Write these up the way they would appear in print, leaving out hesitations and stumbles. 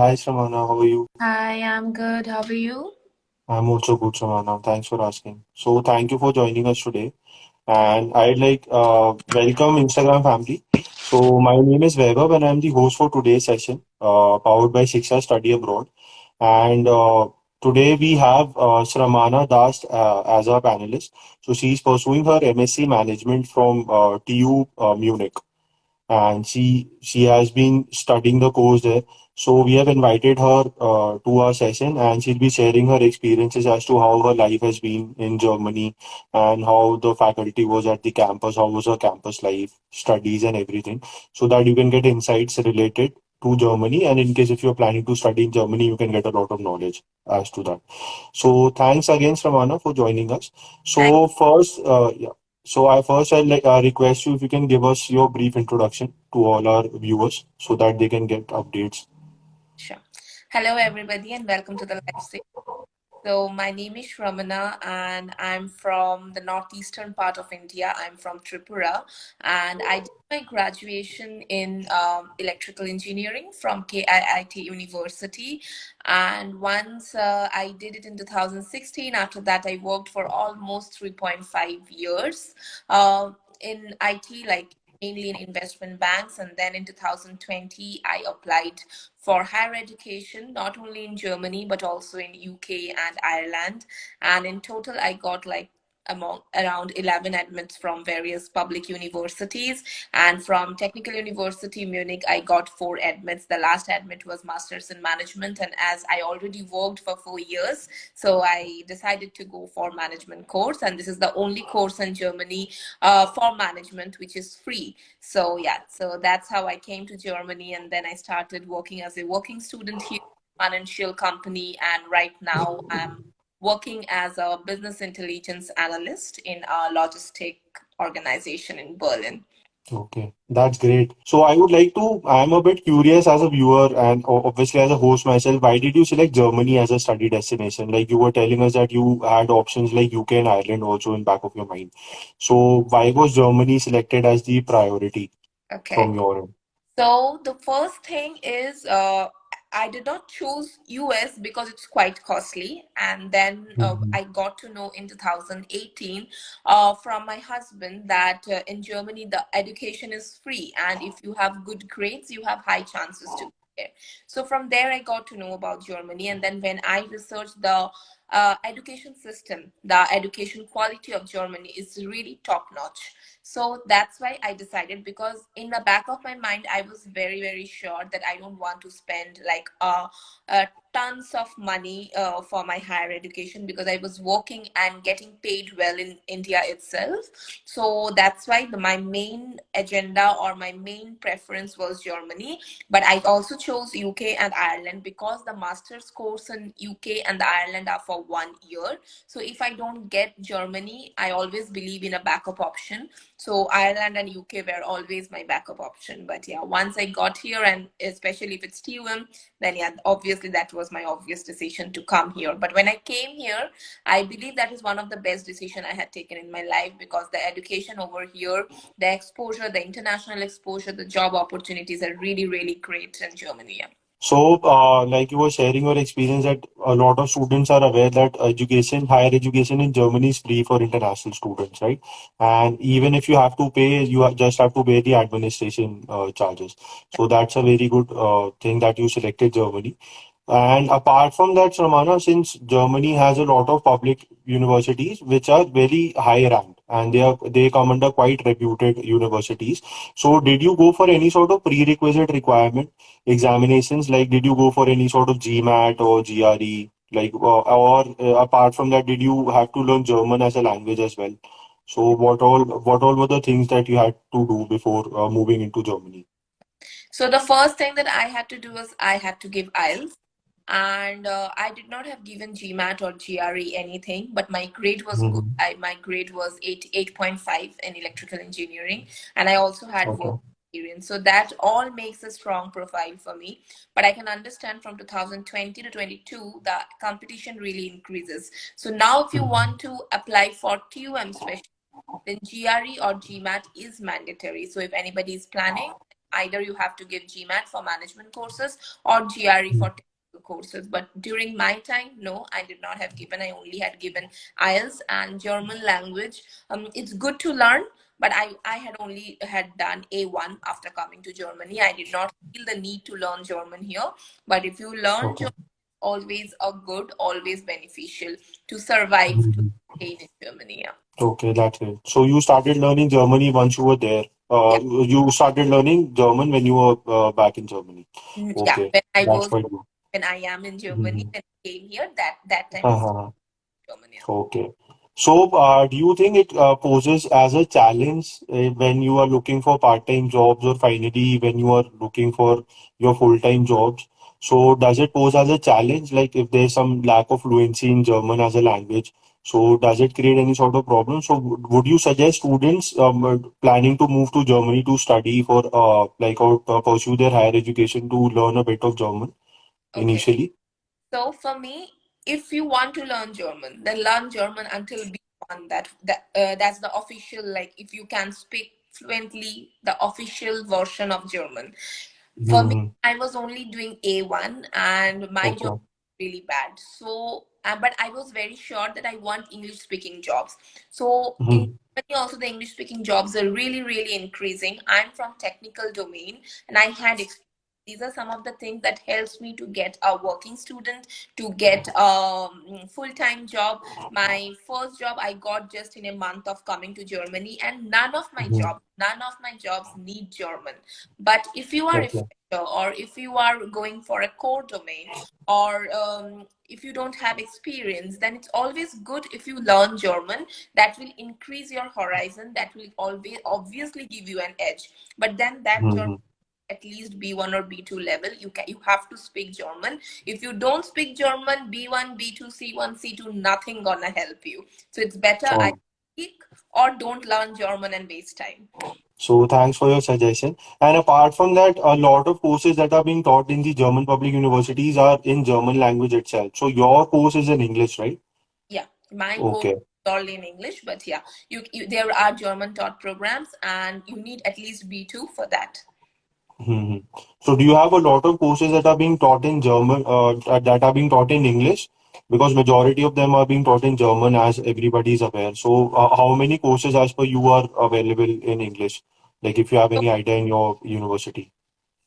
Hi Sramana, how are you? Hi, I'm good. How are you? I'm also good, Sramana. Thanks for asking. So thank you for joining us today. Thank And I'd like welcome Instagram family. So my name is Vaibhav and I'm the host for today's session, powered by Shiksha Study Abroad. And today we have Sramana Das as our panelist. So she's pursuing her MSc Management from TU Munich. And she has been studying the course there. So we have invited her to our session, and she'll be sharing her experiences as to how her life has been in Germany and how the faculty was at the campus, how was her campus life, studies, and everything, so that you can get insights related to Germany. And in case if you're planning to study in Germany, you can get a lot of knowledge as to that. So thanks again, Sramana, for joining us. thank So first, so I'd like request you if you can give us your brief introduction to all our viewers so that they can get updates. Sure. Hello, everybody, and welcome to the live stream. So, my name is Sramana, and I'm from the northeastern part of India. I'm from Tripura, and I did my graduation in electrical engineering from KIIT University. And once I did it in 2016, after that, I worked for almost 3.5 years in IT, like mainly in investment banks. And then in 2020, I applied for higher education, not only in Germany, but also in UK and Ireland. And in total, I got like among around 11 admits from various public universities. And from Technical University Munich, I got 4 admits. The last admit was Masters in Management. And as I already worked for 4 years, so I decided to go for management course. And this is the only course in Germany for management, which is free. So yeah, so that's how I came to Germany, and then I started working as a working student here, financial company, and right now I'm working as a business intelligence analyst in a logistic organization in Berlin. Okay, that's great. So I'm a bit curious as a viewer and obviously as a host myself, why did you select Germany as a study destination? Like you were telling us that you had options like UK and Ireland also in back of your mind. So why was Germany selected as the priority Okay. from your end? So the first thing is I did not choose US because it's quite costly. And then Mhm. I got to know in 2018 from my husband that in Germany the education is free, and if you have good grades, you have high chances to get there. So from there I got to know about Germany, and then when I researched the education system, the education quality of Germany is really top notch. So that's why I decided, because in the back of my mind I was very very sure that I don't want to spend like tons of money for my higher education, because I was working and getting paid well in India itself. So that's why my main agenda or my main preference was Germany. But I also chose UK and Ireland because the master's course in UK and Ireland are for 1 year. So if I don't get Germany, I always believe in a backup option. So Ireland and UK were always my backup option. But yeah, once I got here, and especially if it's TUM, then yeah, obviously that was my obvious decision to come here. But when I came here, I believe that is one of the best decision I had taken in my life, because the education over here, the exposure, the international exposure, the job opportunities are really, really great in Germany. Yeah. So, like you were sharing your experience that a lot of students are aware that higher education in Germany is free for international students, right? And even if you have to pay, just have to pay the administration charges. So that's a very good thing that you selected Germany. And apart from that, Sramana, since Germany has a lot of public universities which are very high ranked and they come under quite reputed universities. So did you go for any sort of prerequisite requirement examinations? Like did you go for any sort of GMAT or GRE? Like apart from that, did you have to learn German as a language as well? So what all were the things that you had to do before moving into Germany? So the first thing that I had to do was I had to give IELTS. And I did not have given GMAT or GRE anything, but my grade was good. Mhm. My grade was 8.5 in electrical engineering, and I also had work Okay. experience. So that all makes a strong profile for me. But I can understand from 2020 to 22, the competition really increases. So now, if you Mhm. want to apply for TUM special, then GRE or GMAT is mandatory. So if anybody is planning, Either you have to give GMAT for management courses or GRE for technical courses. But during my time, no, I did not have given. I only had given IELTS and German language. It's good to learn, but I had only had done A1 after coming to Germany. I did not feel the need to learn German here. But if you learn Okay. German, always a good, always beneficial to survive, to Mhm. stay in Germany. Yeah. Okay, that's it. So you started learning Germany once you were there. Yeah. You started learning German when you were back in Germany. Yeah. Okay, When I that's was quite good. when I am in Germany, Mhm. when I came here, that time is Uh-huh. Germany. Yeah. Okay. So, do you think it poses as a challenge when you are looking for part-time jobs or finally when you are looking for your full-time jobs? So, does it pose as a challenge, like if there's some lack of fluency in German as a language? So, does it create any sort of problem? So, would you suggest students planning to move to Germany to study for like or pursue their higher education to learn a bit of German Okay. initially? So for me, if you want to learn German, then learn German until B1. That's the official, like if you can speak fluently, the official version of German. For me, Mm-hmm. I was only doing A1 and my job Okay. was really bad. So, but I was very sure that I want English speaking jobs. So in Mm-hmm. Germany also the English speaking jobs are really, really increasing. I'm from technical domain and I had experience. These are some of the things that helps me to get a working student, to get a full-time job. My first job I got just in a month of coming to Germany, and none of my jobs need German. But if you are a Okay. fresher or if you are going for a core domain or if you don't have experience, then it's always good if you learn German. That will increase your horizon. That will always obviously give you an edge. But then that German Mhm. at least B1 or B2 level, you have to speak German. If you don't speak German, B1, B2, C1, C2, nothing gonna help you. So it's better I Oh, speak or don't learn German and waste time. so thanks for your suggestion. And apart from that, a lot of courses that are being taught in the German public universities are in German language itself. So your course is in English, right? Yeah, my course Okay. is all in English, but yeah, there are German taught programs, and you need at least B2 for that. hmm So do you have a lot of courses that are being taught in German, that are being taught in English? Because majority of them are being taught in German, as everybody is aware. So how many courses, as per you, are available in English? Like if you have So, any idea in your university.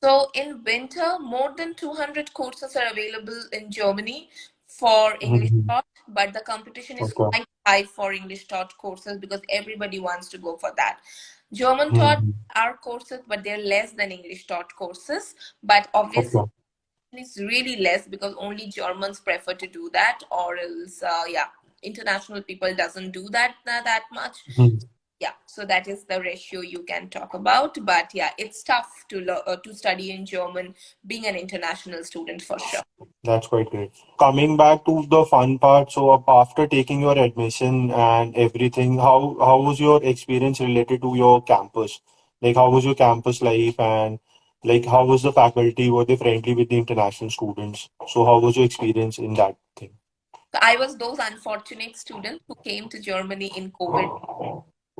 so in winter, more than 200 courses are available in Germany for English Mhm. taught, but the competition is Okay. quite high for English taught courses because everybody wants to go for that. German taught Mhm. are courses, but they're less than English taught courses. But obviously, Okay. it's really less because only Germans prefer to do that, or else, yeah, international people doesn't do that much. Mhm. Yeah, so that is the ratio you can talk about. But yeah, it's tough to study in German, being an international student for sure. That's quite great. Coming back to the fun part, so after taking your admission and everything, how was your experience related to your campus? Like how was your campus life and like how was the faculty? Were they friendly with the international students? So how was your experience in that thing? So I was those unfortunate students who came to Germany in COVID.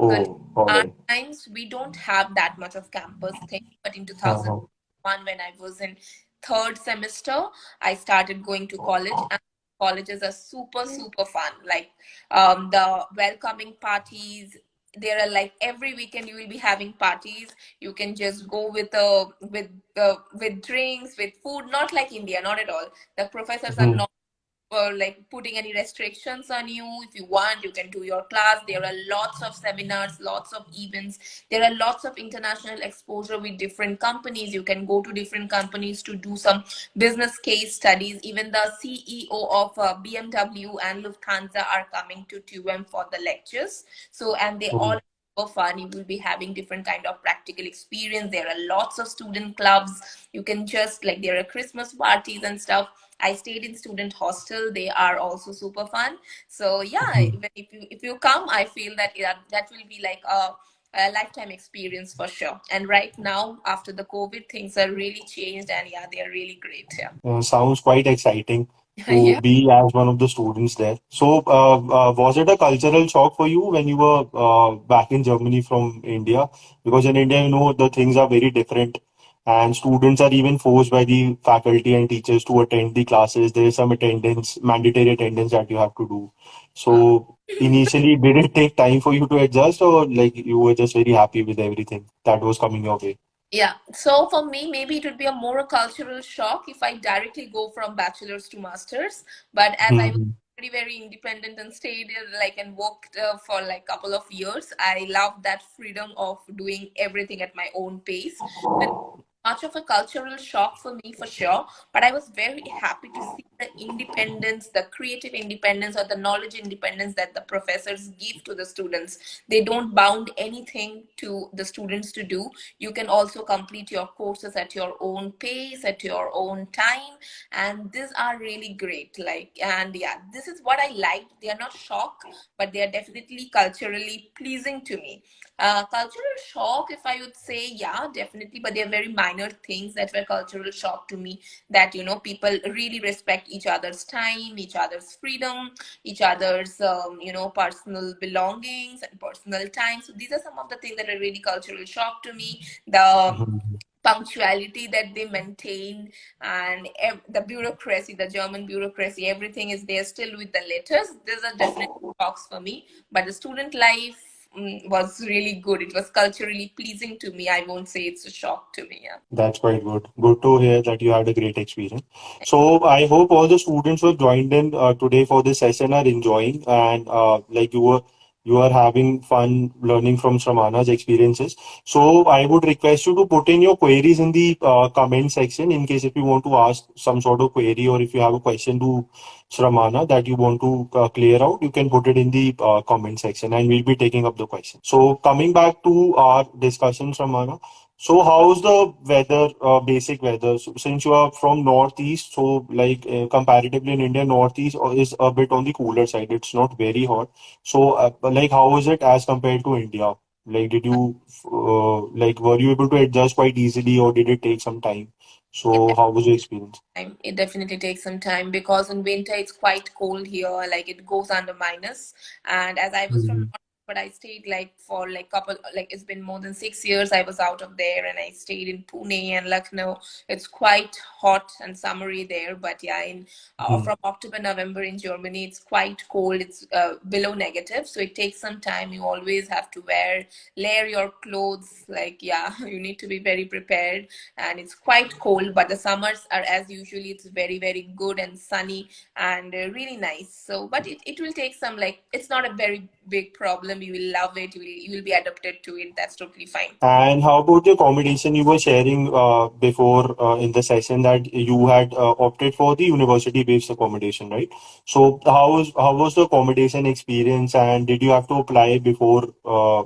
So in Oh, all our right. times, we don't have that much of campus thing. But in Uh-huh. 2001, when I was in third semester, I started going to college, and colleges are super, super fun. Like the welcoming parties. There are like every weekend you will be having parties. You can just go with drinks, with food. Not like India, not at all. The professors are Mhm. not like putting any restrictions on you. If you want, you can do your class. There are lots of seminars, lots of events. There are lots of international exposure with different companies. You can go to different companies to do some business case studies. Even the CEO of BMW and Lufthansa are coming to TUM for the lectures. So, and they all Oh, for fun. You will be having different kind of practical experience. There are lots of student clubs. You can just like there are Christmas parties and stuff. I stayed in student hostel. They are also super fun. So yeah, mhm. even if you come, I feel that that will be like a lifetime experience for sure. And right now, after the COVID, things are really changed, and yeah, they are really great. Yeah. Sounds quite exciting to Yeah. be as one of the students there. So, was it a cultural shock for you when you were back in Germany from India? Because in India, the things are very different. and students are even forced by the faculty and teachers to attend the classes. There is some attendance, mandatory attendance that you have to do. Uh, So initially, did it take time for you to adjust, or like you were just very happy with everything that was coming your way? Yeah, so for me, maybe it would be a more a cultural shock if I directly go from bachelor's to master's. But as I was Hmm. very independent and stayed like and worked for like couple of years, I love that freedom of doing everything at my own pace. So much of a cultural shock for me for sure, but I was very happy to see the independence, the creative independence or the knowledge independence that the professors give to the students. They don't bound anything to the students to do. You can also complete your courses at your own pace, at your own time, and these are really great. Like, and yeah, this is what I liked. They are not shock, but they are definitely culturally pleasing to me. Cultural shock, if I would say, yeah, definitely, but they're very minor things that were cultural shock to me. That people really respect each other's time, each other's freedom, each other's personal belongings and personal time. So these are some of the things that are really cultural shock to me. The punctuality that they maintain, and the bureaucracy, the German bureaucracy, everything is there still with the letters. These are definitely shocks for me. But the student life was really good. It was culturally pleasing to me. I won't say it's a shock to me. Yeah. That's quite good. Good to hear that you had a great experience. So I hope all the students who have joined in today for this session are enjoying, and like you are having fun learning from Sramana's experiences. So I would request you to put in your queries in the comment section in case if you want to ask some sort of query, or if you have a question to Sramana that you want to clear out, you can put it in the comment section and we'll be taking up the question. So coming back to our discussion, Sramana. So how's the weather, basic weather? So, since you are from Northeast, so like comparatively in India, Northeast is a bit on the cooler side. It's not very hot. So like how is it as compared to India? Like did you like were you able to adjust quite easily, or did it take some time? So how was your experience? Time. It definitely takes some time because in winter it's quite cold here. Like it goes under minus. And as I was from Mhm. North, but I stayed like for like couple like it's been more than 6 years I was out of there, and I stayed in Pune and Lucknow. It's quite hot and summery there. But yeah, in Mhm. from October, November in Germany, it's quite cold. It's below negative, so it takes some time. You always have to layer your clothes. Like yeah, you need to be very prepared, and it's quite cold, but the summers are as usually it's very good and sunny and really nice. So but it will take some, like it's not a very big problem. You will love it, you will be adapted to it. That's totally fine. And how about the accommodation? You were sharing before in the session that you had opted for the university-based accommodation, right? So how was the accommodation experience, and did you have to apply before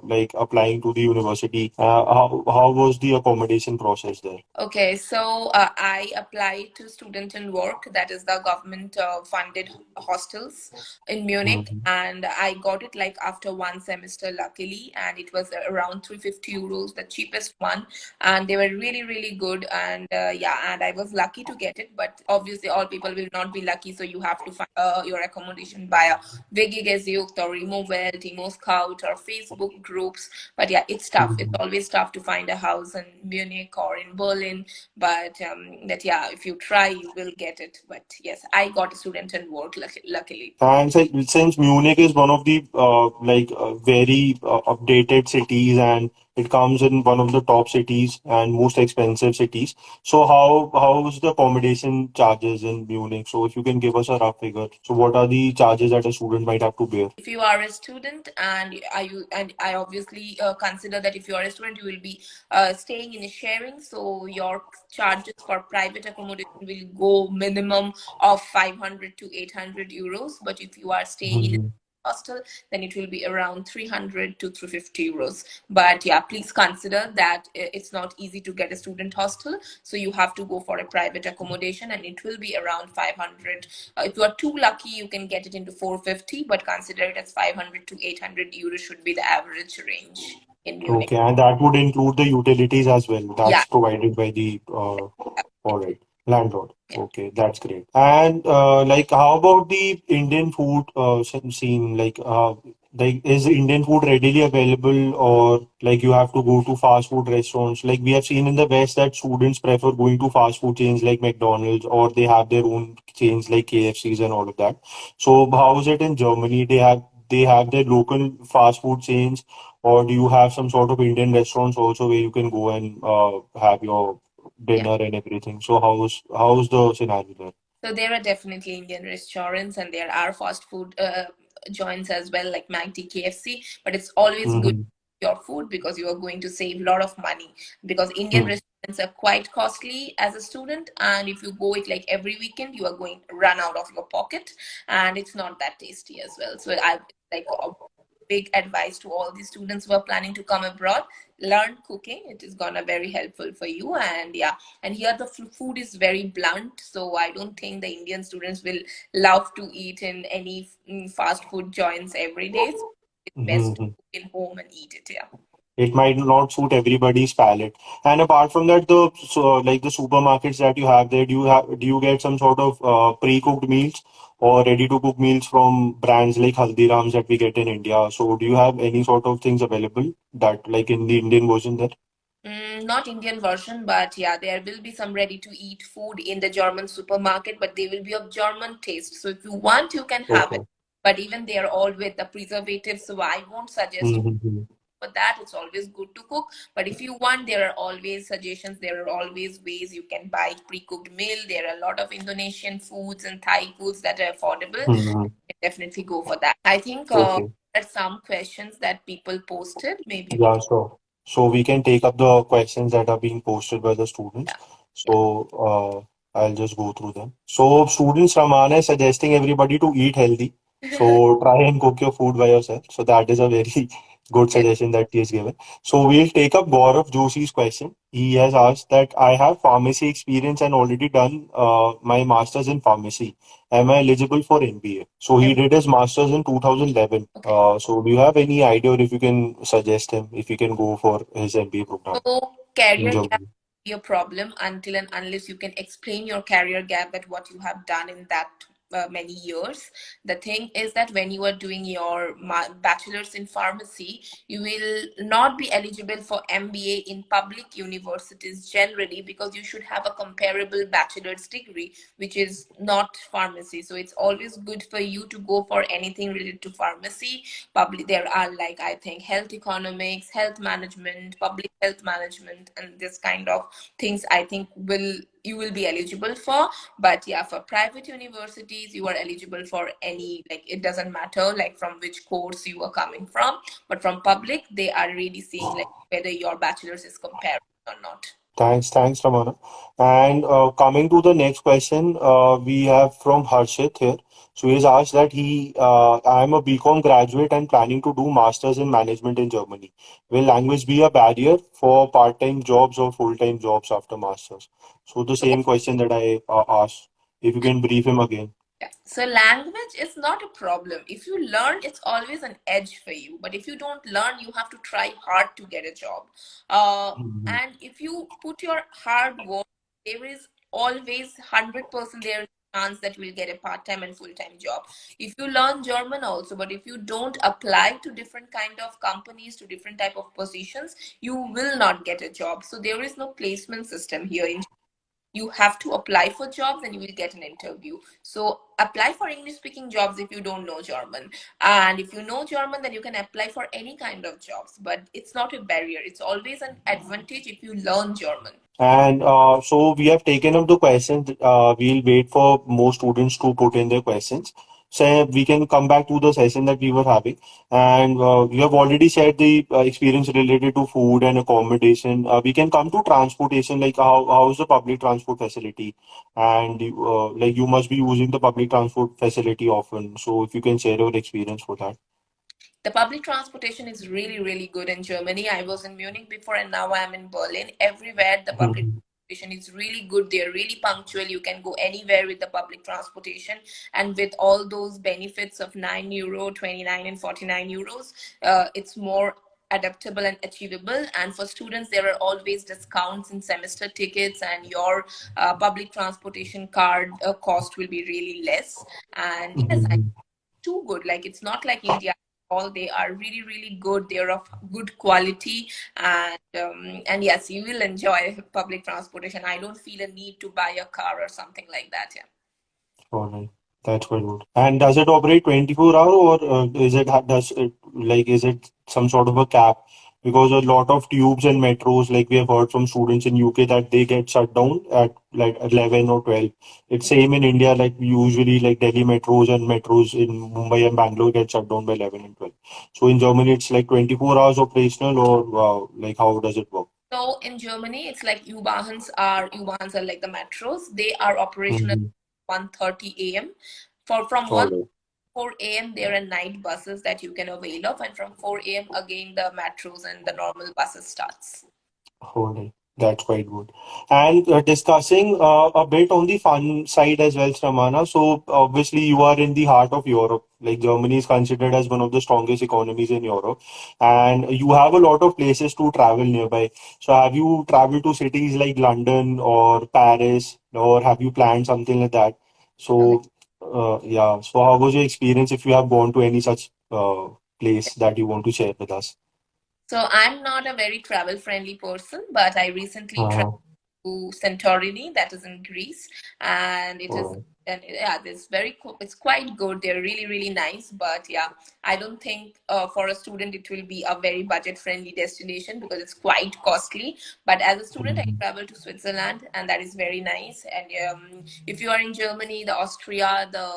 like applying to the university? How was the accommodation process there? Okay, so I applied to Student and Work, that is the government funded hostels in Munich, Mhm. and I got it like after one semester, luckily, and it was around 350 euros, the cheapest one, and they were really good, and yeah, and I was lucky to get it, but obviously all people will not be lucky, so you have to find your accommodation via Wege gesucht or Immowelt, Immo Scout or Facebook groups. But yeah, it's tough. It's Mhm. always tough to find a house in Munich or in Berlin. But that yeah, if you try, you will get it. But yes, I got a Student and Work, luckily. And since Munich is one of the very updated cities, and it comes in one of the top cities and most expensive cities, so how's the accommodation charges in Munich? So if you can give us a rough figure, so what are the charges that a student might have to bear? If you are a student, and I obviously consider that if you are a student, you will be staying in a sharing, so your charges for private accommodation will go minimum of 500 to 800 euros. But if you are staying in a Mhm. hostel, then it will be around 300 to 350 euros. But yeah, please consider that it's not easy to get a student hostel, so you have to go for a private accommodation, and it will be around 500. If you are too lucky, you can get it into 450, but consider it as 500 to 800 euros should be the average range in Munich. Okay, and that would include the utilities as well. Yeah, That's provided by the all right, landlord. yeah. Okay, that's great. And like, how about the Indian food scene? Like, like, is Indian food readily available, or like you have to go to fast food restaurants? Like we have seen in the West that students prefer going to fast food chains like McDonald's, or they have their own chains like KFCs and all of that. So how is it in Germany? They have their local fast food chains, or do you have some sort of Indian restaurants also where you can go and have your Yeah. dinner and everything? So how's the scenario there? So there are definitely Indian restaurants and there are fast food joints as well, like McD, KFC. But it's always good Mm-hmm. your food because you are going to save a lot of money. Because Indian restaurants are quite costly as a student, and if you go it like every weekend, you are going to run out of your pocket, and it's not that tasty as well. So I like a big advice to all the students who are planning to come abroad: learn cooking. It is gonna very helpful for you, and yeah, and here the food is very blunt, so I don't think the Indian students will love to eat in any fast food joints every day. So it's best to Mm-hmm. cook in home and eat it. Yeah. It might not suit everybody's palate. And apart from that, like the supermarkets that you have there, do you get some sort of pre-cooked meals or ready-to-cook meals from brands like Haldiram's that we get in India? So do you have any sort of things available that like in the Indian version there? Not Indian version, but yeah, there will be some ready-to-eat food in the German supermarket, but they will be of German taste. So if you want, you can have it. Okay. But even they are all with the preservatives, so I won't suggest Mm-hmm. for that. It's always good to cook, but if you want, there are always suggestions, there are always ways you can buy pre-cooked meal. There are a lot of Indonesian foods and Thai foods that are affordable. Mm-hmm. Definitely go for that. I think Okay. there are some questions that people posted. Maybe we Yeah, can. sure. So we can take up the questions that are being posted by the students. Yeah, yeah. So I'll just go through them. So students, Ramana is suggesting everybody to eat healthy. So try and cook your food by yourself. So that is a very good Yeah. suggestion that he has given. So we'll take up Gaurav Joshi's question. He has asked that I have pharmacy experience and already done my master's in pharmacy. Am I eligible for MBA? So he Em- did his master's in 2011. Okay. So do you have any idea, or if you can suggest him if he can go for his MBA program So in career gap Germany? be a problem until and unless you can explain your career gap at what you have done in that many years. The thing is that when you are doing your bachelor's in pharmacy, you will not be eligible for MBA in public universities generally because you should have a comparable bachelor's degree, which is not pharmacy. So it's always good for you to go for anything related to pharmacy. Public, there are like I think health economics, health management, public health management, and this kind of things I think will you will be eligible for. But yeah, for private universities you are eligible for any, like it doesn't matter like from which course you are coming from, but from public they are really seeing like whether your bachelor's is comparable or not. Thanks, Ramana. And coming to the next question, we have from Harshit here. So he's asked that I'm a BCom graduate and planning to do masters in management in Germany. Will language be a barrier for part-time jobs or full-time jobs after masters? So the So same question that I asked. If you can brief him again. yeah. So language is not a problem. If you learn, it's always an edge for you. But if you don't learn, you have to try hard to get a job. Mhm. And if you put your hard work, there is always 100% there is a chance that you will get a part-time and full-time job. If you learn German also, but if you don't apply to different kind of companies, to different type of positions, you will not get a job. So there is no placement system here in, you have to apply for jobs and you will get an interview. So apply for English speaking jobs if you don't know German, and if you know German then you can apply for any kind of jobs, but it's not a barrier, it's always an advantage if you learn German. And so we have taken up the questions. We'll wait for more students to put in their questions. So we can come back to the session that we were having. And you have already shared the experience related to food and accommodation. We can come to transportation, like how is the public transport facility? And like you must be using the public transport facility often. So if you can share your experience for that. The public transportation is really, really good in Germany. I was in Munich before and now I am in Berlin. Everywhere the public Mhm. transportation is really good. They're really punctual. You can go anywhere with the public transportation. And with all those benefits of €9, 29 and 49 euros, it's more adaptable and achievable. And for students, there are always discounts in semester tickets, and your public transportation card cost will be really less. And yes, I Mhm. too good. Like it's not like India. all. They are really, really good. They're of good quality, and yes, you will enjoy public transportation. I don't feel a need to buy a car or something like that. Yeah. All right. That's quite good. And does it operate 24 hour or is it does it like is it some sort of a cap? Because a lot of tubes and metros, like we have heard from students in UK, that they get shut down at like 11 or 12. It's same in India, like usually like Delhi metros and metros in Mumbai and Bangalore get shut down by 11 and 12. So in Germany, it's like 24 hours operational or like how does it work? So in Germany, it's like U-Bahns are like the metros. They are operational Mm-hmm. 1:30 a.m. For from All 1 right. 4 a.m. there are night buses that you can avail of, and from 4 a.m. again the metros and the normal buses starts. Holy, that's quite good. And discussing a bit on the fun side as well, Sramana. So obviously you are in the heart of Europe. Like Germany is considered as one of the strongest economies in Europe, and you have a lot of places to travel nearby. So have you traveled to cities like London or Paris, or have you planned something like that? Okay. So yeah. So how was your experience if you have gone to any such place that you want to share with us? So I'm not a very travel friendly person, but I recently traveled Uh, to Santorini, that is in Greece, and it is, all and yeah, it's very cool. It's quite good. They're really, really nice. But yeah, I don't think for a student it will be a very budget friendly destination because it's quite costly. But as a student, I right. traveled to Switzerland, and that is very nice. And if you are in Germany, the Austria, the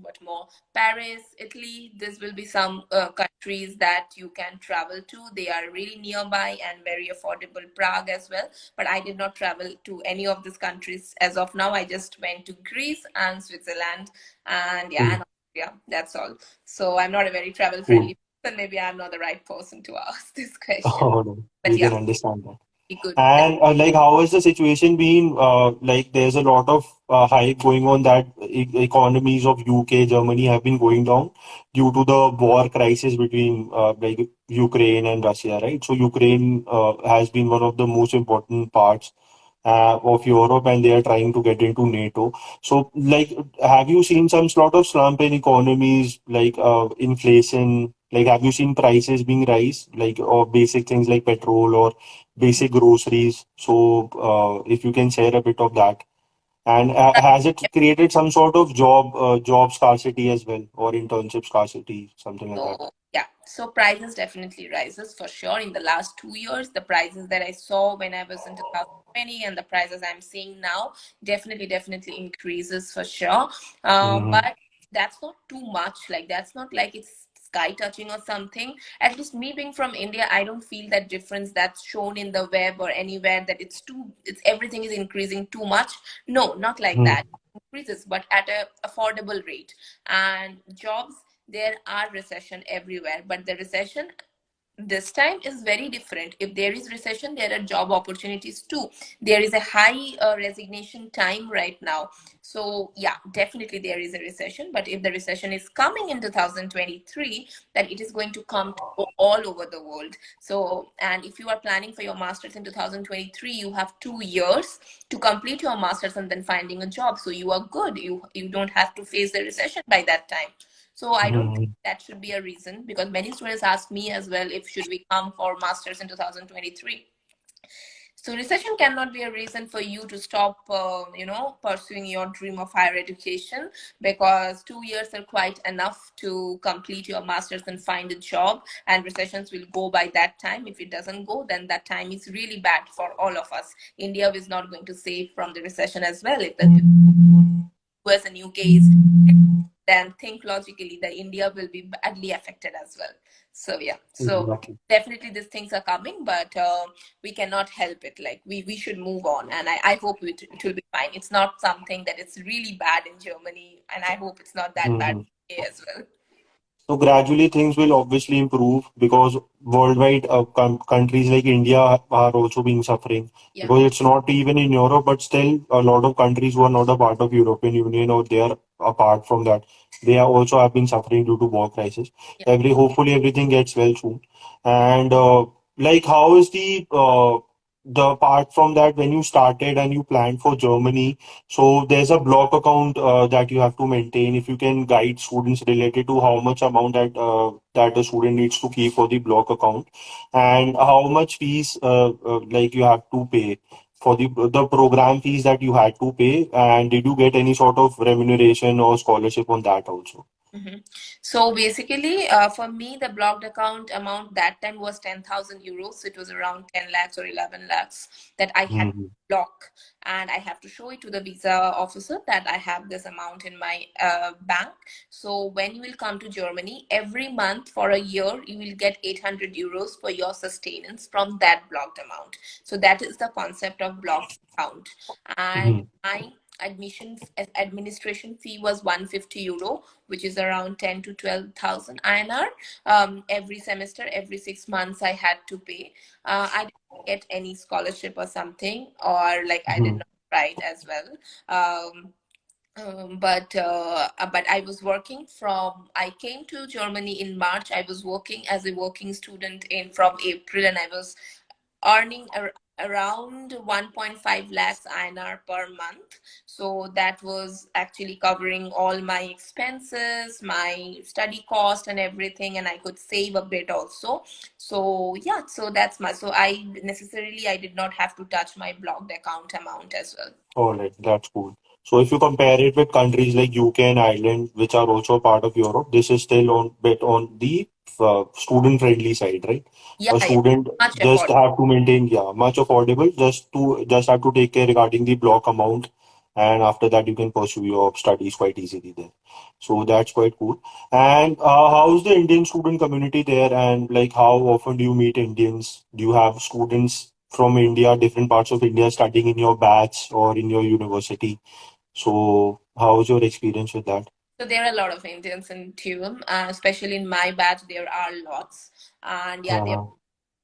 what more? Paris, Italy, this will be some countries that you can travel to. They are really nearby and very affordable. Prague as well, but I did not travel to any of these countries as of now. I just went to Greece and Switzerland, and yeah, Cool. and Austria. That's all. So I'm not a very travel Cool. friendly person. Maybe I'm not the right person to ask this question. Oh, no. But We yeah, can understand that. be good. And like, how has the situation been? Like, there's a lot of hype going on that economies of UK, Germany have been going down due to the war crisis between like Ukraine and Russia, right? So Ukraine has been one of the most important parts of Europe, and they are trying to get into NATO. So, like, have you seen some sort of slump in economies, like inflation? Like, have you seen prices being rise, like, or basic things like petrol or basic groceries? So, if you can share a bit of that, and has it created some sort of job scarcity as well, or internship scarcity, something like that? So yeah, so prices definitely rises for sure. In the last 2 years, the prices that I saw when I was in 2020 and the prices I'm seeing now definitely increases for sure. Mm-hmm. But that's not too much. Like that's not like it's sky touching or something. At least me being from India, I don't feel that difference that's shown in the web or anywhere that it's everything is increasing too much. No, not like that. Increases, but at a affordable rate. And jobs, there are recession everywhere, but the recession this time is very different. If there is recession, there are job opportunities too. There is a high resignation time right now. So yeah, definitely there is a recession, but if the recession is coming in 2023, then it is going to come to all over the world. So, and if you are planning for your masters in 2023, you have 2 years to complete your masters and then finding a job, so you are good. You don't have to face the recession by that time. So I don't think Mm-hmm. that should be a reason, because many students ask me as well if should we come for masters in 2023. So recession cannot be a reason for you to stop, pursuing your dream of higher education, because 2 years are quite enough to complete your masters and find a job. And recessions will go by that time. If it doesn't go, then that time is really bad for all of us. India is not going to save from the recession as well. If the US and UK is, then think logically that India will be badly affected as well. So yeah, so Exactly. definitely these things are coming, but we cannot help it. Like we should move on, and I hope it will be fine. It's not something that it's really bad in Germany, and I hope it's not that bad Mm-hmm. as well. So gradually things will obviously improve because worldwide countries like India are also being suffering Yeah, because it's not even in Europe, but still a lot of countries who are not a part of European Union or they are apart from that, they are also have been suffering due to war crisis. yeah. Hopefully everything gets well soon. And like how is the the part from that, when you started and you planned for Germany, so there's a block account that you have to maintain. If you can guide students related to how much amount that the student needs to keep for the block account, and how much fees like you have to pay for the program fees that you had to pay, and did you get any sort of remuneration or scholarship on that also? Mhm. So basically, for me, the blocked account amount that time was 10,000 euros. So it was around 10 lakhs or 11 lakhs that I had to Hmm. block. And I have to show it to the visa officer that I have this amount in my bank. So when you will come to Germany, every month for a year, you will get 800 euros for your sustenance from that blocked amount. So that is the concept of blocked account. And Hmm. my administration fee was 150 euro, which is around 10 to 12,000 INR. Every semester, every 6 months, I had to pay. I didn't get any scholarship or something, or like I did Hmm. not write as well. But I was working from. I came to Germany in March. I was working as a working student in from April, and I was earning around 1.5 lakhs INR per month. So that was actually covering all my expenses, my study cost, and everything, and I could save a bit also. So yeah, so that's my. So I did not have to touch my blocked account amount as well. All right, that's cool. So if you compare it with countries like UK and Ireland, which are also part of Europe, this is still on bit on the student-friendly side, right? Yeah, A yeah, student much just affordable. have to maintain, yeah, much affordable, just have to take care regarding the block amount, and after that you can pursue your studies quite easily there. So that's quite cool. And how's the Indian student community there? And like, how often do you meet Indians? Do you have students from India, different parts of India, studying in your batch or in your university? So, how was your experience with that? So there are a lot of Indians in TUM, especially in my batch. There are lots, and yeah, there Uh-huh.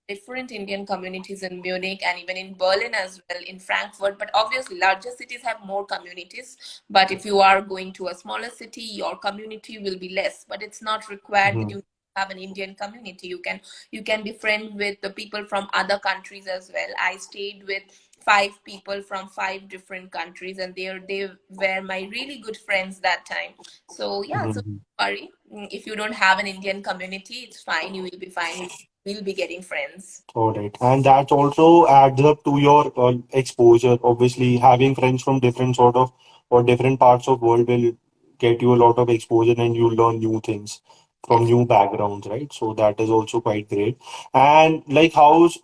different Indian communities in Munich and even in Berlin as well, in Frankfurt. But obviously, larger cities have more communities. But if you are going to a smaller city, your community will be less. But it's not required that Mhm. you have an Indian community. You can be friend with the people from other countries as well. I stayed with 5 people from 5 different countries, and they were my really good friends that time. So yeah, so Mhm. sorry, if you don't have an Indian community, it's fine. You will be fine. We'll be getting friends. All right. And that also adds up to your exposure. Obviously, having friends from different sort of or different parts of world will get you a lot of exposure and you learn new things from Definitely. new backgrounds, right? So that is also quite great. And like how's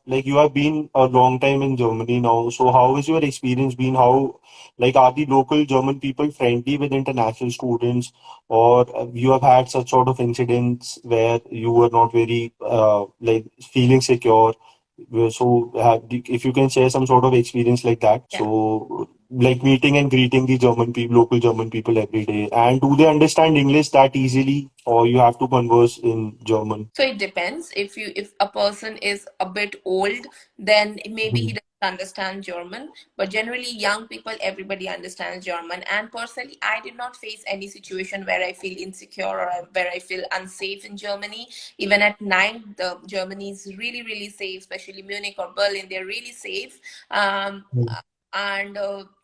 like you have been a long time in Germany now. So how has your experience been? How like are the local German people friendly with international students? Or you have had such sort of incidents where you were not very like feeling secure. So if you can share some sort of experience like that, Yeah. so like meeting and greeting the German people, local German people every day, and do they understand English that easily, or you have to converse in German? So it depends. If a person is a bit old, then maybe he Mhm. doesn't understand German. But generally, young people, everybody understands German. And personally, I did not face any situation where I feel insecure or where I feel unsafe in Germany. Even at night, the Germany is really, really safe, especially Munich or Berlin. They're really safe. And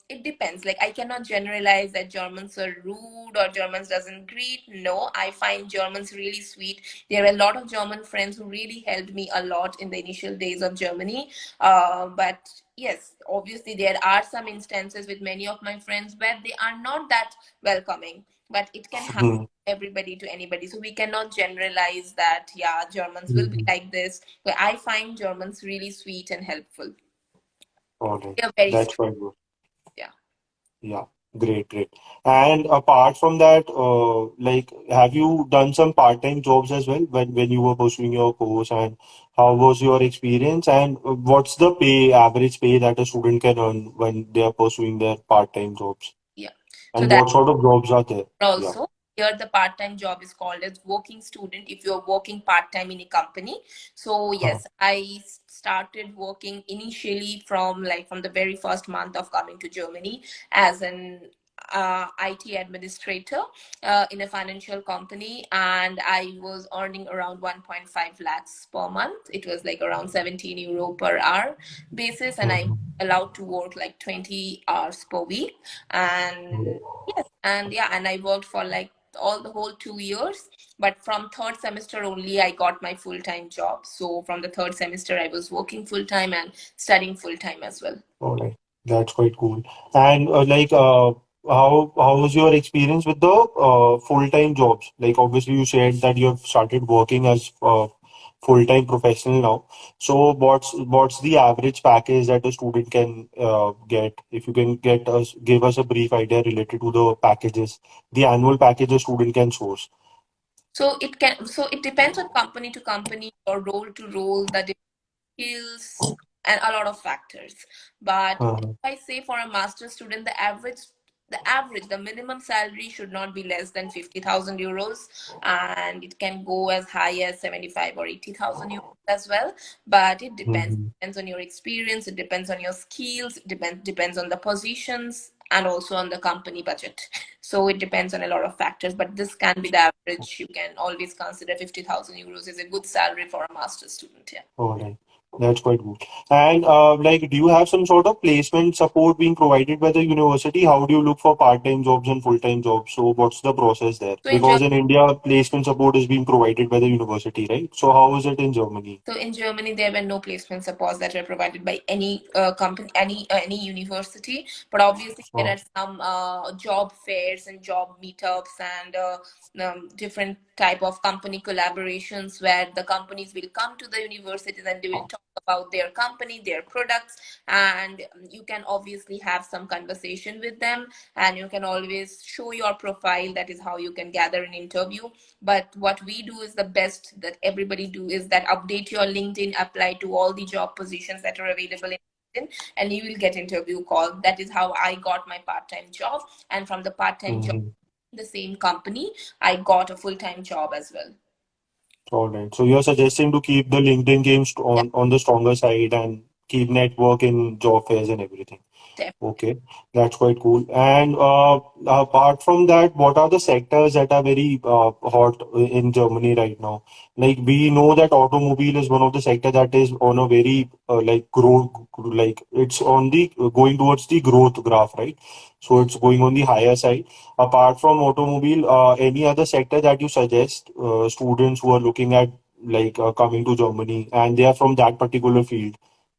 it depends. Like I cannot generalize that Germans are rude or Germans doesn't greet. No, I find Germans really sweet. There are a lot of German friends who really helped me a lot in the initial days of Germany. But yes, obviously there are some instances with many of my friends where they are not that welcoming. But it can happen Mhm. everybody to anybody. So we cannot generalize that, yeah, Germans will be Mhm. like this. But I find Germans really sweet and helpful. All right, They are very that's strict. quite good. Yeah. Yeah, great, great. And apart from that, like, have you done some part-time jobs as well when you were pursuing your course? And how was your experience? And what's the pay, average pay that a student can earn when they are pursuing their part-time jobs? Yeah. So And that what sort of jobs are there? Yeah. also here the part-time job is called as working student if you're working part-time in a company. So Huh. yes, I started working initially from the very first month of coming to Germany as an IT administrator in a financial company, and I was earning around 1.5 lakhs per month. It was like around 17 euro per hour basis, and I'm Mhm. allowed to work like 20 hours per week. And yes, and yeah, and I worked for like all the whole 2 years. But from third semester only, I got my full-time job. So from the third semester, I was working full-time and studying full-time as well. All right, that's quite cool. And how was your experience with the full-time jobs? Like, obviously, you said that you have started working as full-time professional now. So, what's the average package that a student can get? If you can give us a brief idea related to the packages, the annual package a student can source. So it depends on company to company or role to role, the skills, and a lot of factors. But if Uh-huh. I say for a master's student, the minimum salary should not be less than 50,000 euros, and it can go as high as 75 or 80,000 euros as well. But it depends. Mhm. Depends on your experience, it depends on your skills, it depends on the positions, and also on the company budget. So it depends on a lot of factors, but this can be the average. You can always consider 50,000 euros is a good salary for a master's student. Yeah. All right. That's quite good. And like, do you have some sort of placement support being provided by the university? How do you look for part-time jobs and full-time jobs? So what's the process there? So in Because in India, placement support is being provided by the university, right? So how is it in Germany? So in Germany, there were no placement supports that were provided by any company, any university. But obviously, there Oh. are some job fairs and job meetups and different type of company collaborations where the companies will come to the universities and they will talk about their company, their products, and you can obviously have some conversation with them, and you can always show your profile. That is how you can gather an interview. But what we do is the best that everybody do is that update your LinkedIn, apply to all the job positions that are available in LinkedIn, and you will get interview call. That is how I got my part-time job, and from the part-time job Mhm. in the same company, I got a full-time job as well. All right. So you're suggesting to keep the LinkedIn game Yeah, on the stronger side and keep network in job fairs and everything. definitely. Okay, that's quite cool. And apart from that, what are the sectors that are very hot in Germany right now? Like, we know that automobile is one of the sector that is on a very like growth, like it's on the going towards the growth graph, right? So it's going on the higher side. Apart from automobile, any other sector that you suggest students who are looking at like coming to Germany and they are from that particular field,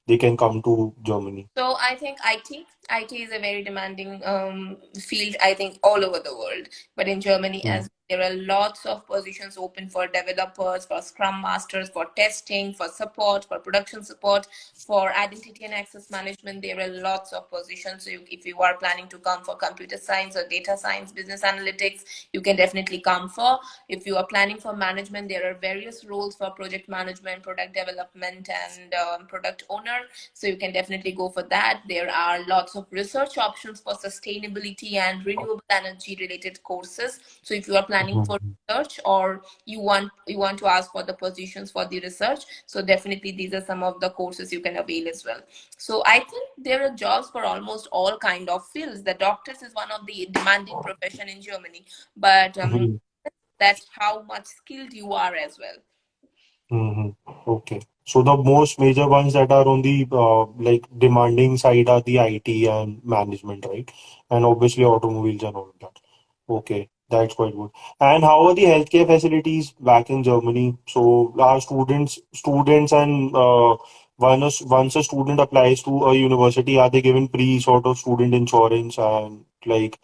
they can come to Germany. So I think IT is a very demanding field, I think, all over the world. But in Germany, Hmm. as there are lots of positions open for developers, for Scrum Masters, for testing, for support, for production support, for identity and access management. There are lots of positions. So if you are planning to come for computer science or data science, business analytics, you can definitely come for. If you are planning for management, there are various roles for project management, product development, and product owner. So you can definitely go for that. There are lots of research options for sustainability and renewable energy related courses. So if you are planning for Mhm. research, or you want to ask for the positions for the research, so definitely these are some of the courses you can avail as well. So I think there are jobs for almost all kind of fields. The doctors is one of the demanding profession in Germany, but Mhm. that's how much skilled you are as well. Mhm. Okay. So the most major ones that are on the like demanding side are the IT and management, right? And obviously automobiles and all of that. Okay, that's quite good. And how are the healthcare facilities back in Germany? So are students and once a student applies to a university, are they given pre sort of student insurance and like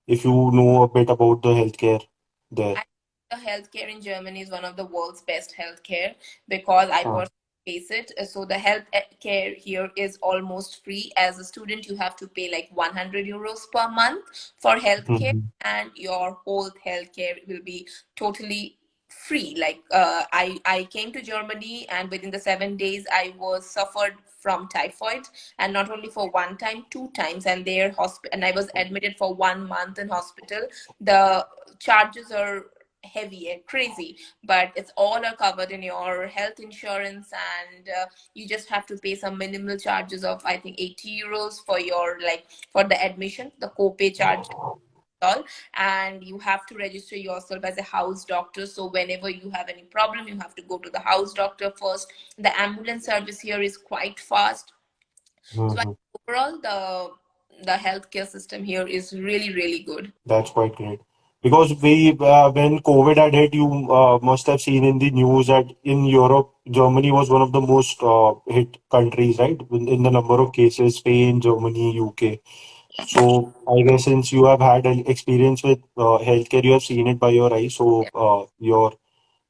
if you know a bit about the healthcare there? I The healthcare in Germany is one of the world's best healthcare because I Uh, personally face it. So the health care here is almost free. As a student, you have to pay like 100 euros per month for healthcare, mhm. and your whole healthcare will be totally free. Like I came to Germany, and within the 7 days, I was suffered from typhoid, and not only for one time, two times, and there hospital, and I was admitted for 1 month in hospital. The charges are heavy and crazy, but it's all are covered in your health insurance, and you just have to pay some minimal charges of, I think, 80 euros for your, like, for the admission, the copay charge, all. And you have to register yourself as a house doctor, so whenever you have any problem, you have to go to the house doctor first. The ambulance service here is quite fast. So I Hmm. think overall, the healthcare system here is really, really good. That's quite great. Because when COVID had hit, you must have seen in the news that in Europe, Germany was one of the most hit countries, right? In the number of cases, Spain, Germany, UK. So I guess since you have had an experience with healthcare, you have seen it by your eyes. So your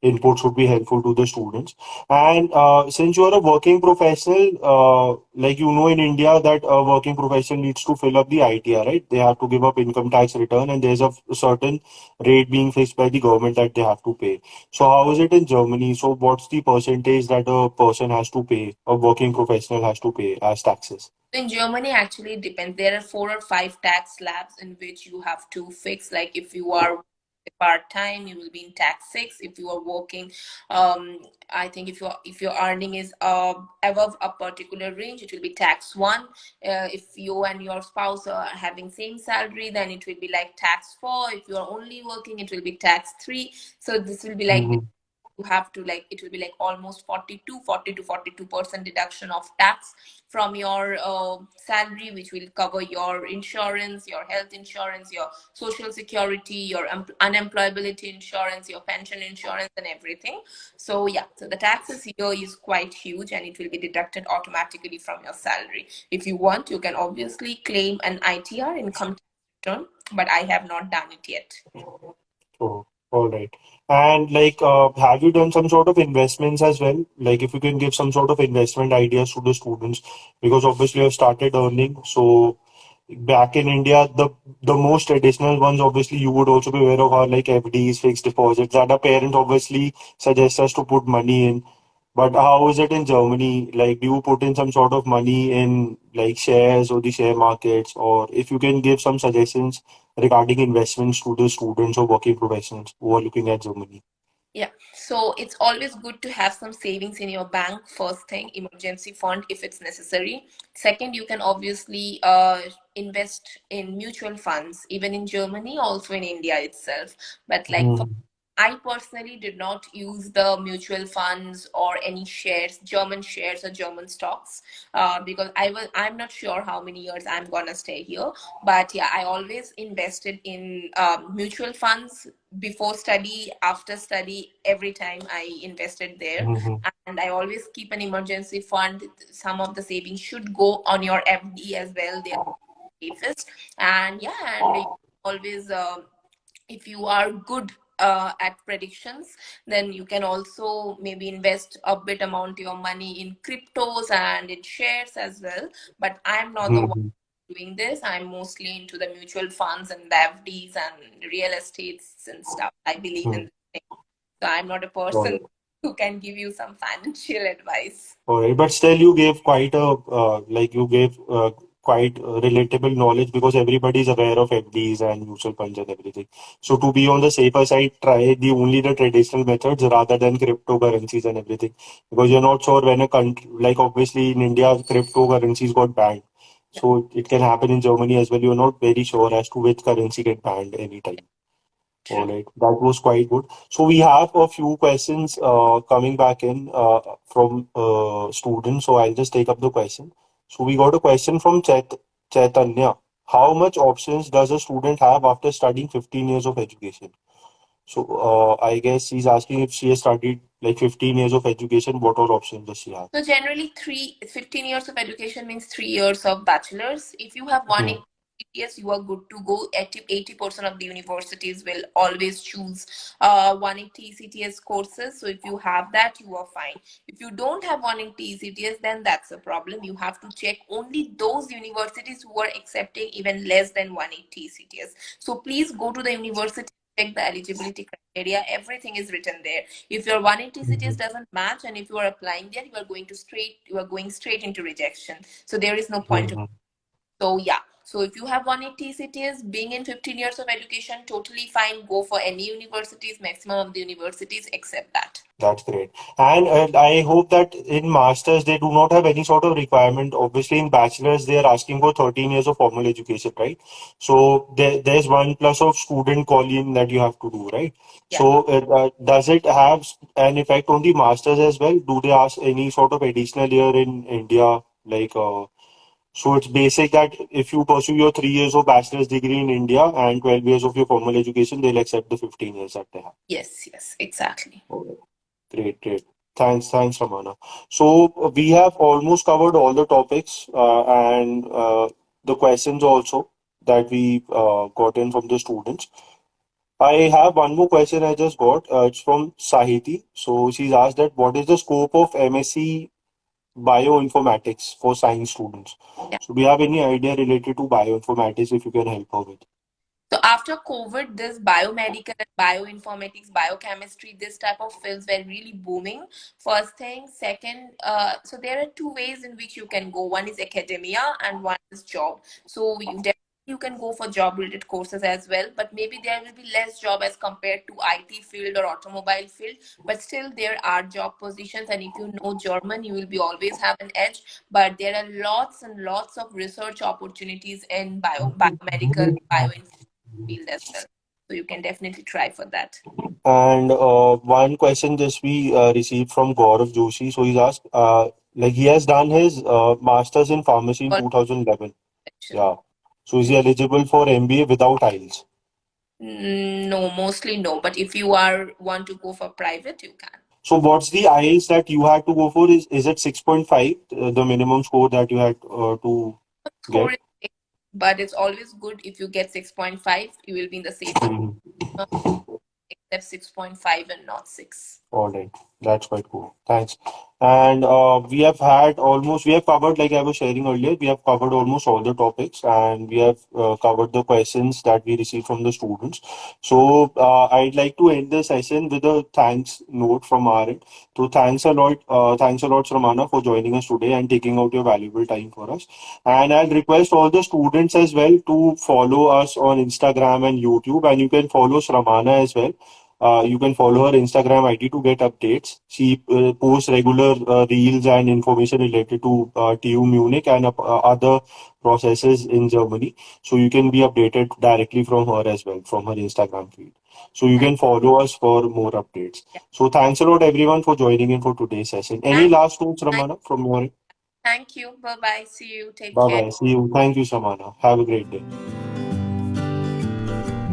inputs would be helpful to the students. And since you are a working professional, like in India, that a working professional needs to fill up the ITR, right? They have to give up income tax return, and there's a certain rate being fixed by the government that they have to pay. So how is it in Germany? So what's the percentage that a person has to pay, a working professional has to pay as taxes? In Germany, actually, it depends. There are 4 or 5 tax slabs in which you have to fix. Like if you are part time, you will be in tax 6. If you are working, I think if your earning is above a particular range, it will be tax 1. If you and your spouse are having same salary, then it will be like tax 4. If you are only working, it will be tax 3. So this will be like, Mm-hmm. you have to, like, it will be like almost 40 to 42% deduction of tax from your salary, which will cover your insurance, your health insurance, your social security, your unemployability insurance, your pension insurance, and everything. So yeah, so the taxes here is quite huge, and it will be deducted automatically from your salary. If you want, you can obviously claim an ITR, income tax return, but I have not done it yet. Oh, all right. And like, have you done some sort of investments as well? Like, if you can give some sort of investment ideas to the students, because obviously you've started earning. So back in India, the most traditional ones, obviously, you would also be aware of are like FDs, fixed deposits, that our parents obviously suggest us to put money in. But how is it in Germany? Like, do you put in some sort of money in like shares or the share markets? Or if you can give some suggestions regarding investments to the students or working professionals who are looking at Germany. Yeah, so it's always good to have some savings in your bank. First thing, emergency fund if it's necessary. Second, you can obviously invest in mutual funds, even in Germany, also in India itself. But like for, Hmm. I personally did not use the mutual funds or any shares, German shares or German stocks, because I'm not sure how many years I'm gonna stay here. But yeah, I always invested in mutual funds before study, after study, every time I invested there. Hmm. And I always keep an emergency fund. Some of the savings should go on your FD as well. They are safest. And yeah, and you always, if you are good at predictions, then you can also maybe invest a bit amount of your money in cryptos and in shares as well. But I'm not the one Hmm. doing this. I'm mostly into the mutual funds and the FDs and real estates and stuff. I believe in Hmm. this thing. So I'm not a person who can give you some financial advice. All right, but still you gave quite a like you gave quite relatable knowledge because everybody is aware of FDs and mutual funds and everything. So to be on the safer side, try the traditional methods rather than cryptocurrencies and everything because you're not sure when a country like obviously in India cryptocurrencies got banned. Yeah, So it can happen in Germany as well. You're not very sure as to which currency get banned anytime. All true. right, that was quite good. So we have a few questions coming back in from students. So I'll just take up the question. So we got a question from Chaitanya. How much options does a student have after studying 15 years of education? So I guess he's asking if she has studied like 15 years of education, what all options does she have? So generally, 15 years of education means 3 years of bachelor's. If you have one Hmm. in CTS, you are good to go. 80% of the universities will always choose 180 CTS courses. So if you have that, you are fine. If you don't have 180 CTS, then that's a problem. You have to check only those universities who are accepting even less than 180 CTS. So please go to the university, check the eligibility criteria. Everything is written there. If your 180 Hmm. CTS doesn't match, and if you are applying there, you are going straight into rejection. So there is no point. Hmm. So yeah. So if you have 180 cities, being in 15 years of education, totally fine. Go for any universities, maximum of the universities accept that. That's great. And I hope that in masters they do not have any sort of requirement. Obviously, in bachelors they are asking for 13 years of formal education, right? So there's one plus of student calling that you have to do, right? Yeah. So does it have an effect on the masters as well? Do they ask any sort of additional year in India? So it's basic that if you pursue your 3 years of bachelor's degree in India and 12 years of your formal education, they'll accept the 15 years that they have. Yes, exactly. Great, great. Thanks, Ramana. So we have almost covered all the topics and the questions also that we got in from the students. I have one more question I just got. It's from Sahiti. So she's asked that what is the scope of MSc bioinformatics for science students? Yeah. So do you have any idea related to bioinformatics if you can help her with? So after COVID, this biomedical and bioinformatics, biochemistry, this type of fields were really booming. First thing, second, so there are two ways in which you can go. One is academia and one is job. So you can go for job related courses as well, but maybe there will be less job as compared to IT field or automobile field. But still, there are job positions, and if you know German, you will be always have an edge. But there are lots and lots of research opportunities in biomedical, bioinformatics field as well. So you can definitely try for that. And one question just we received from Gaurav Joshi. So he's asked, like he has done his master's in pharmacy in All 2011. section. Yeah. So is he eligible for MBA without IELTS? No, mostly no. But if you are want to go for private, you can. So what's the IELTS that you had to go for? Is it 6.5, the minimum score that you had to Score get? is six, but it's always good if you get 6.5. You will be in the safe side. Mhm. Except 6.5 and not 6. All right, that's quite cool. Thanks. And we have covered, like I was sharing earlier, we have covered almost all the topics and we have covered the questions that we received from the students. So I'd like to end the session with a thanks note from our end. So thanks a lot, Sramana, for joining us today and taking out your valuable time for us. And I'll request all the students as well to follow us on Instagram and YouTube, and you can follow Sramana as well. You can follow her Instagram ID to get updates. She posts regular reels and information related to TU Munich and other processes in Germany. So you can be updated directly from her as well, from her Instagram feed. So you Thank, can follow us for more updates. yeah. So thanks a lot, everyone, for joining in for today's session. Any Thank, last notes, thank, Ramana, from your end? thank you. Bye bye. See you. Take Bye care. bye. See you. Thank you, Samana. Have a great day.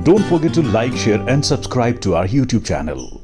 Don't forget to like, share, and subscribe to our YouTube channel.